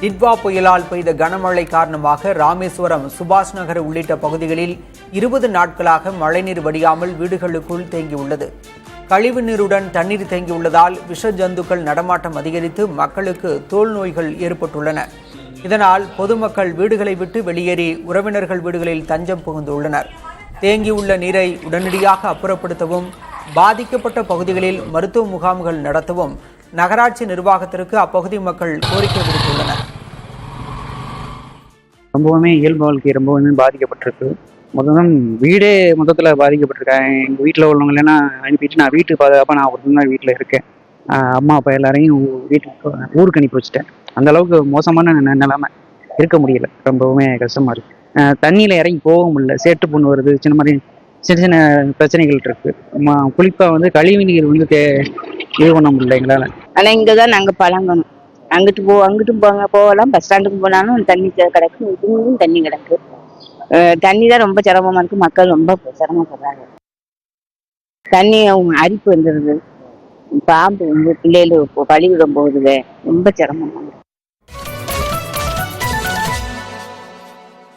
டிட்வா புயலால் பெய்த கனமழை காரணமாக ராமேஸ்வரம், சுபாஷ் நகர் உள்ளிட்ட பகுதிகளில் 20 நாட்களாக மழைநீர் வடியாமல் வீடுகளுக்குள் தேங்கியுள்ளது. கழிவுநீருடன் தண்ணீர் தேங்கியுள்ளதால் விஷ ஜந்துக்கள் நடமாட்டம் அதிகரித்து மக்களுக்கு தோல் நோய்கள் ஏற்பட்டுள்ளன. இதனால் பொதுமக்கள் வீடுகளை விட்டு வெளியேறி உறவினர்கள் வீடுகளில் தஞ்சம் புகுந்துள்ளனர். தேங்கியுள்ள நீரை உடனடியாக அப்புறப்படுத்தவும், பாதிக்கப்பட்ட பகுதிகளில் மருத்துவ முகாம்கள் நடத்தவும் நகராட்சி நிர்வாகத்திற்கு அப்பகுதி மக்கள் கோரிக்கை விடுத்துள்ளனர். ரொம்பவுமே இயல்பு வாழ்க்கை ரொம்பவுமே பாதிக்கப்பட்டிருக்கு. வீடே மொத்தத்தில் பாதிக்கப்பட்டிருக்கேன். எங்கள் வீட்டில் உள்ளவங்க எல்லாம் அனுப்பிட்டு நான் வீட்டு பாதுகாப்பாக நான் ஒரு நாள் வீட்டில் இருக்கேன். அம்மா அப்பா எல்லாரையும் ஊருக்கு அனுப்பி வச்சுட்டேன். அந்த அளவுக்கு மோசமான நிலைமை இருக்க முடியல. ரொம்பவுமே கஷ்டமா இருக்கு. தண்ணியில் இறங்கி போக முடியல. சேட்டு புண்ணு வருது. சின்ன சின்ன பிரச்சனைகள் இருக்கு. குறிப்பாக கழிவு நீர் இது பண்ண முடியல எங்களால். ஆனால் இங்கே தான் நாங்கள் பழங்கணும். அங்கிட்டும் போகலாம். பஸ் ஸ்டாண்டுக்கு போனாலும் தண்ணி கிடக்கு, இங்கேயும் தண்ணி கிடக்கு. தண்ணி தான் ரொம்ப சிரமமா இருக்கு. மக்கள் ரொம்ப சிரமப்படுறாங்க. தண்ணி அரிப்பு வந்துடுது. பாம்பு பிள்ளைகள் கழிவிடம் போகுது. ரொம்ப சிரமமா இருக்கு.